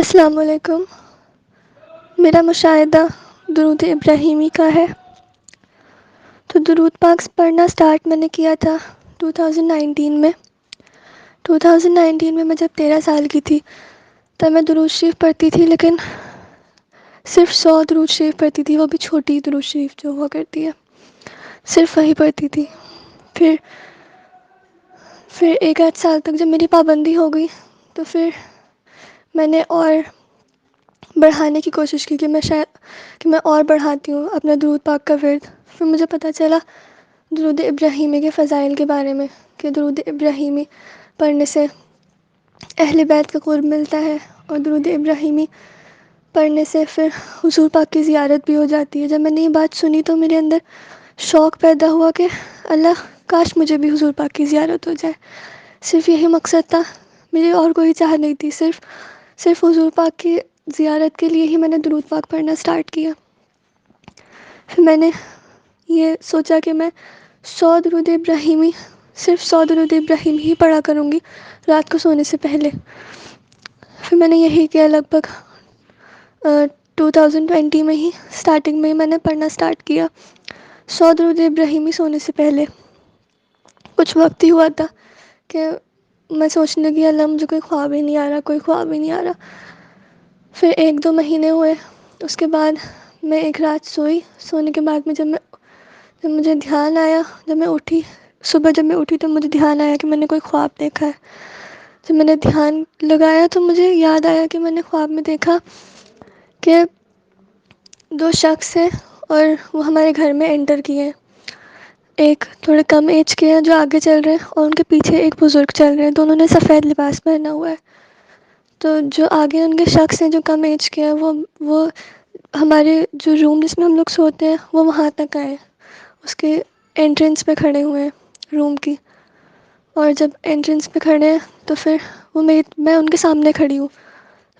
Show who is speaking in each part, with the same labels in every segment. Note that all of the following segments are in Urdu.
Speaker 1: السلام علیکم۔ میرا مشاہدہ درود ابراہیمی کا ہے۔ تو درود پاک پڑھنا سٹارٹ میں نے کیا تھا 2019 میں۔ 2019 میں جب 13 سال کی تھی تب میں درود شریف پڑھتی تھی، لیکن صرف 100 درود شریف پڑھتی تھی، وہ بھی چھوٹی درود شریف جو ہوا کرتی ہے، صرف وہی پڑھتی تھی۔ پھر ایک آدھ سال تک جب میری پابندی ہو گئی تو پھر میں نے اور بڑھانے کی کوشش کی کہ میں اور بڑھاتی ہوں اپنا درود پاک کا ورد۔ پھر مجھے پتہ چلا درود ابراہیمی کے فضائل کے بارے میں، کہ درود ابراہیمی پڑھنے سے اہل بیت کا قرب ملتا ہے، اور درود ابراہیمی پڑھنے سے پھر حضور پاک کی زیارت بھی ہو جاتی ہے۔ جب میں نے یہ بات سنی تو میرے اندر شوق پیدا ہوا کہ اللہ کاش مجھے بھی حضور پاک کی زیارت ہو جائے۔ صرف یہی مقصد تھا، میری اور کوئی چاہت نہیں تھی، صرف حضور پاک کی زیارت کے لیے ہی میں نے درود پاک پڑھنا سٹارٹ کیا۔ پھر میں نے یہ سوچا کہ میں 100 درود ابراہیمی، صرف 100 درود ابراہیمی ہی پڑھا کروں گی رات کو سونے سے پہلے۔ پھر میں نے یہی کیا، لگ بھگ 2020 میں ہی سٹارٹنگ میں ہی میں نے پڑھنا سٹارٹ کیا 100 درود ابراہیمی سونے سے پہلے۔ کچھ وقت ہی ہوا تھا کہ میں سوچنے لگی اللہ مجھے کوئی خواب ہی نہیں آ رہا، کوئی خواب ہی نہیں آ رہا۔ پھر 1-2 مہینے ہوئے، اس کے بعد میں ایک رات سونے کے بعد میں جب مجھے دھیان آیا، جب میں اٹھی تو مجھے دھیان آیا کہ میں نے کوئی خواب دیکھا ہے۔ جب میں نے دھیان لگایا تو مجھے یاد آیا کہ میں نے خواب میں دیکھا کہ 2 شخص ہیں اور وہ ہمارے گھر میں انٹر کیے ہیں۔ ایک تھوڑے کم ایج کے ہیں جو آگے چل رہے ہیں، اور ان کے پیچھے ایک بزرگ چل رہے ہیں، دونوں نے سفید لباس پہنا ہوا ہے۔ تو جو آگے ان کے شخص ہیں جو کم ایج کے ہیں، وہ ہمارے جو روم جس میں ہم لوگ سوتے ہیں وہ وہاں تک آئے، اس کے انٹرنس پہ کھڑے ہوئے ہیں روم کی۔ اور جب انٹرنس پہ کھڑے ہیں تو پھر میں ان کے سامنے کھڑی ہوں۔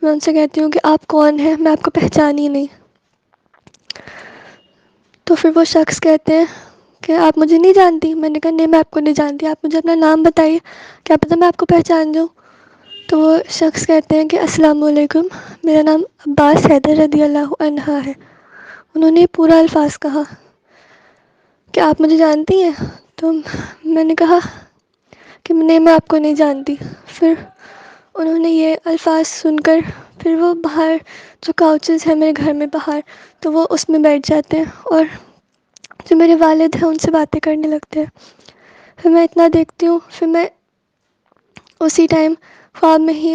Speaker 1: میں ان سے کہتی ہوں کہ آپ کون ہیں، میں آپ کو پہچانی نہیں۔ تو پھر وہ شخص کہتے ہیں کہ آپ مجھے نہیں جانتی؟ میں نے کہا نہیں، میں آپ کو نہیں جانتی، آپ مجھے اپنا نام بتائیے، کیا پتہ میں آپ کو پہچان جاؤں۔ تو وہ شخص کہتے ہیں کہ السلام علیکم، میرا نام عباس حیدر رضی اللہ عنہ ہے۔ انہوں نے پورا الفاظ کہا کہ آپ مجھے جانتی ہیں؟ تو میں نے کہا کہ نہیں، میں آپ کو نہیں جانتی۔ پھر انہوں نے یہ الفاظ سن کر پھر وہ باہر جو کاؤچز ہیں میرے گھر میں باہر، تو وہ اس میں بیٹھ جاتے ہیں، اور جو میرے والد ہیں ان سے باتیں کرنے لگتے ہیں۔ پھر میں اتنا دیکھتی ہوں، پھر میں اسی ٹائم خواب میں ہی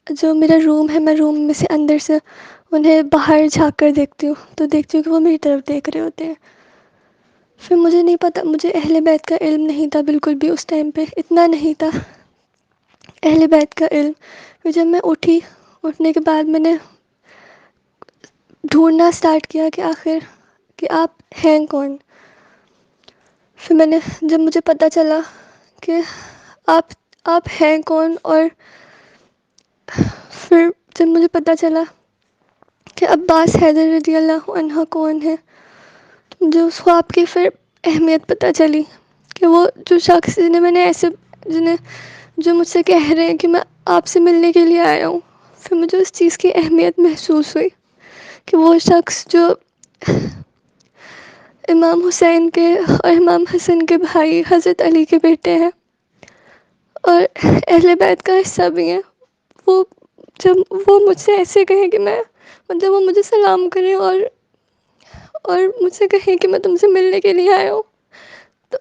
Speaker 1: جو میرا روم ہے، میں روم میں سے اندر سے انہیں باہر جھانک کر دیکھتی ہوں، تو دیکھتی ہوں کہ وہ میری طرف دیکھ رہے ہوتے ہیں۔ پھر مجھے نہیں پتہ، مجھے اہل بیت کا علم نہیں تھا بالکل بھی، اس ٹائم پہ اتنا نہیں تھا اہل بیت کا علم۔ پھر جب میں اٹھنے کے بعد میں نے ڈھونڈنا سٹارٹ کیا کہ آخر کہ آپ ہیں کون۔ پھر جب مجھے پتہ چلا کہ آپ ہیں کون، اور پھر جب مجھے پتہ چلا کہ عباس حیدر رضی اللہ عنہ کون ہے، تو مجھے اس خواب کی پھر اہمیت پتہ چلی کہ وہ جو شخص جو مجھ سے کہہ رہے ہیں کہ میں آپ سے ملنے کے لیے آیا ہوں، پھر مجھے اس چیز کی اہمیت محسوس ہوئی کہ وہ شخص جو امام حسین کے اور امام حسن کے بھائی حضرت علی کے بیٹے ہیں اور اہل بیت کا حصہ بھی ہیں، جب وہ مجھ سے ایسے کہیں کہ جب وہ مجھے سلام کریں اور مجھ سے کہیں کہ میں تم سے ملنے کے لیے آیا ہوں، تو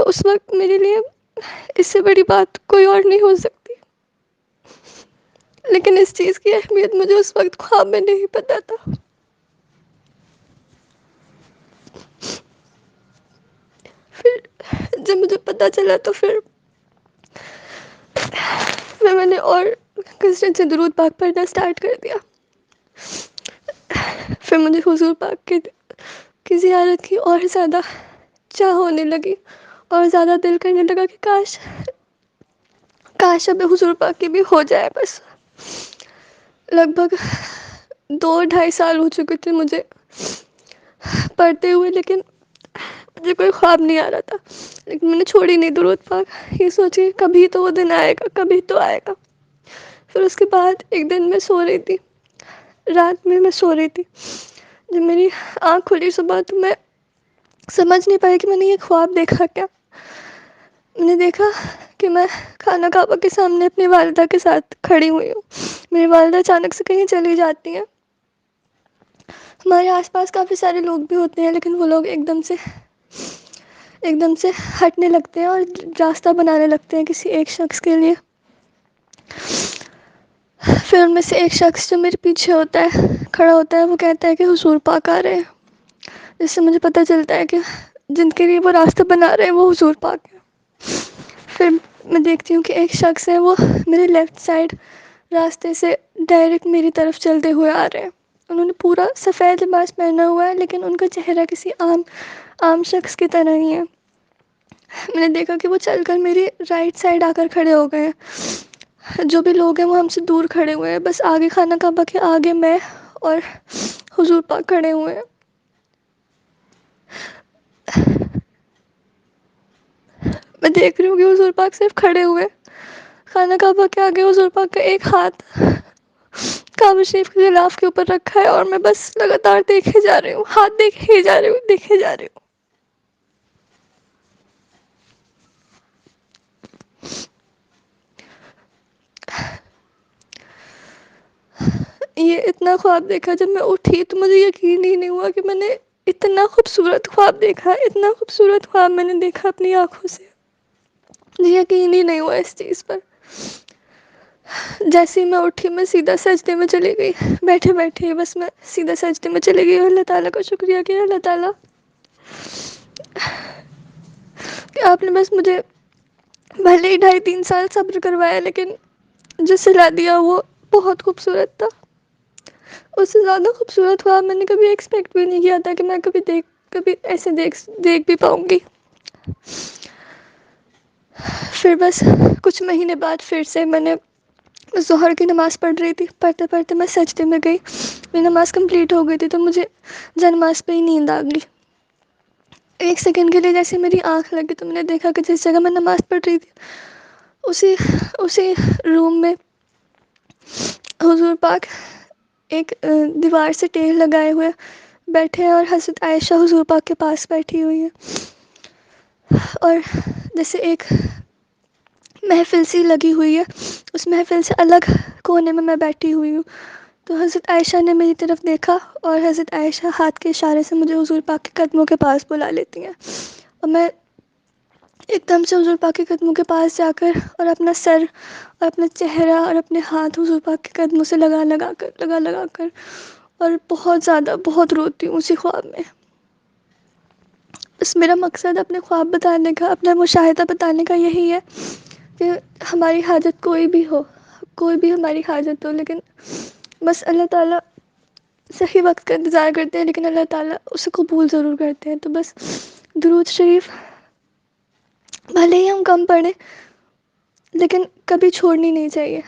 Speaker 1: اس وقت میرے لیے اس سے بڑی بات کوئی اور نہیں ہو سکتی۔ لیکن اس چیز کی اہمیت مجھے اس وقت خواب میں نہیں پتہ تھا۔ پھر جب مجھے پتہ چلا تو پھر میں نے اور کثرت سے درود پاک پڑھنا سٹارٹ کر دیا۔ پھر مجھے حضور پاک کی زیارت کی اور زیادہ چاہ ہونے لگی، اور زیادہ دل کرنے لگا کہ کاش اب حضور پاک کی بھی ہو جائے بس۔ لگ بھگ 2-2.5 سال ہو چکے تھے مجھے پڑھتے ہوئے، لیکن مجھے کوئی خواب نہیں آ رہا تھا۔ لیکن میں نے چھوڑی نہیں درود پاک، یہ سوچی کبھی تو وہ دن آئے گا، کبھی تو آئے گا۔ پھر اس کے بعد ایک دن میں سو رہی تھی، رات میں سو رہی تھی، جب میری آنکھ کھلی صبح تو میں سمجھ نہیں پائی کہ میں نے یہ خواب دیکھا کیا. میں نے دیکھا کہ میں خانہ کعبہ کے سامنے اپنی والدہ کے ساتھ کھڑی ہوئی ہوں. میری والدہ اچانک سے کہیں چلی جاتی ہیں. ہمارے آس پاس کافی سارے لوگ بھی ہوتے ہیں، لیکن وہ لوگ ایک دم سے ہٹنے لگتے ہیں اور راستہ بنانے لگتے ہیں کسی ایک شخص کے لیے. پھر ان میں سے ایک شخص جو میرے پیچھے ہوتا ہے، کھڑا ہوتا ہے، وہ کہتا ہے کہ حضور پاک آ رہے ہیں، جس سے مجھے پتہ چلتا ہے کہ جن کے لیے وہ راستہ بنا رہے ہیں وہ حضور پاک ہے. پھر میں دیکھتی ہوں کہ ایک شخص ہے، وہ میرے لیفٹ سائڈ راستے سے ڈائریکٹ میری طرف چلتے ہوئے آ رہے ہیں. انہوں نے پورا سفید لباس پہنا ہوا ہے، لیکن ان کا چہرہ کسی عام شخص کی طرح ہی ہے. میں نے دیکھا کہ وہ چل کر میری رائٹ سائڈ آ کر کھڑے ہو گئے ہیں. جو بھی لوگ ہیں وہ ہم سے دور کھڑے ہوئے ہیں، بس آگے خانہ کعبہ کے آگے میں اور حضور پاک کھڑے ہوئے ہیں. میں دیکھ رہی ہوں کہ حضور پاک صرف کھڑے ہوئے، خانہ کعبہ کے آگے حضور پاک کا ایک ہاتھ کعبہ شریف کے غلاف کے اوپر رکھا ہے، اور میں بس لگاتار دیکھے جا رہی ہوں، ہاتھ دیکھے جا رہی ہوں، دیکھے جا رہی ہوں. یہ اتنا خواب دیکھا، جب میں اٹھی تو مجھے یقین ہی نہیں ہوا کہ میں نے اتنا خوبصورت خواب دیکھا، اتنا خوبصورت خواب میں نے دیکھا اپنی آنکھوں سے. مجھے یقین ہی نہیں ہوا اس چیز پر. جیسے ہی میں اٹھی میں سیدھا سجدے میں چلی گئی، بیٹھے بیٹھے بس میں سیدھا سجدے میں چلی گئی. اللہ تعالیٰ کا شکریہ کہ اللہ تعالیٰ کہ آپ نے بس مجھے بھلے ہی 2.5-3 سال صبر کروایا، لیکن جو سلا دیا وہ بہت خوبصورت تھا. اس سے زیادہ خوبصورت خواب میں نے کبھی ایکسپیکٹ بھی نہیں کیا تھا کہ میں کبھی ایسے دیکھ بھی پاؤں گی. پھر بس کچھ مہینے بعد پھر سے میں نے ظہر کی نماز پڑھ رہی تھی، پڑھتے پڑھتے میں سجدے میں گئی. میری نماز کمپلیٹ ہو گئی تھی تو مجھے نماز پہ ہی نیند آ گئی. 1 سیکنڈ کے لیے جیسے میری آنکھ لگی تو میں نے دیکھا کہ جس جگہ میں نماز پڑھ رہی تھی اسی روم میں حضور پاک ایک دیوار سے ٹیل لگائے ہوئے بیٹھے ہیں، اور حضرت عائشہ حضور پاک کے پاس بیٹھی ہوئی ہیں. اور جیسے ایک محفل سی لگی ہوئی ہے، اس محفل سے الگ کونے میں بیٹھی ہوئی ہوں. تو حضرت عائشہ نے میری طرف دیکھا، اور حضرت عائشہ ہاتھ کے اشارے سے مجھے حضور پاک کے قدموں کے پاس بلا لیتی ہیں. اور میں ایک دم سے حضور پاک کے قدموں کے پاس جا کر اور اپنا سر اور اپنا چہرہ اور اپنے ہاتھ حضور پاک کے قدموں سے لگا کر اور بہت روتی ہوں اسی خواب میں. بس میرا مقصد اپنے خواب بتانے کا، اپنا مشاہدہ بتانے کا یہی ہے کہ ہماری حاجت کوئی بھی ہماری حاجت ہو، لیکن بس اللہ تعالیٰ صحیح وقت کا انتظار کرتے ہیں، لیکن اللہ تعالیٰ اسے قبول ضرور کرتے ہیں. تو بس درود شریف بھلے ہی ہم کم پڑھیں، لیکن کبھی چھوڑنی نہیں چاہیے.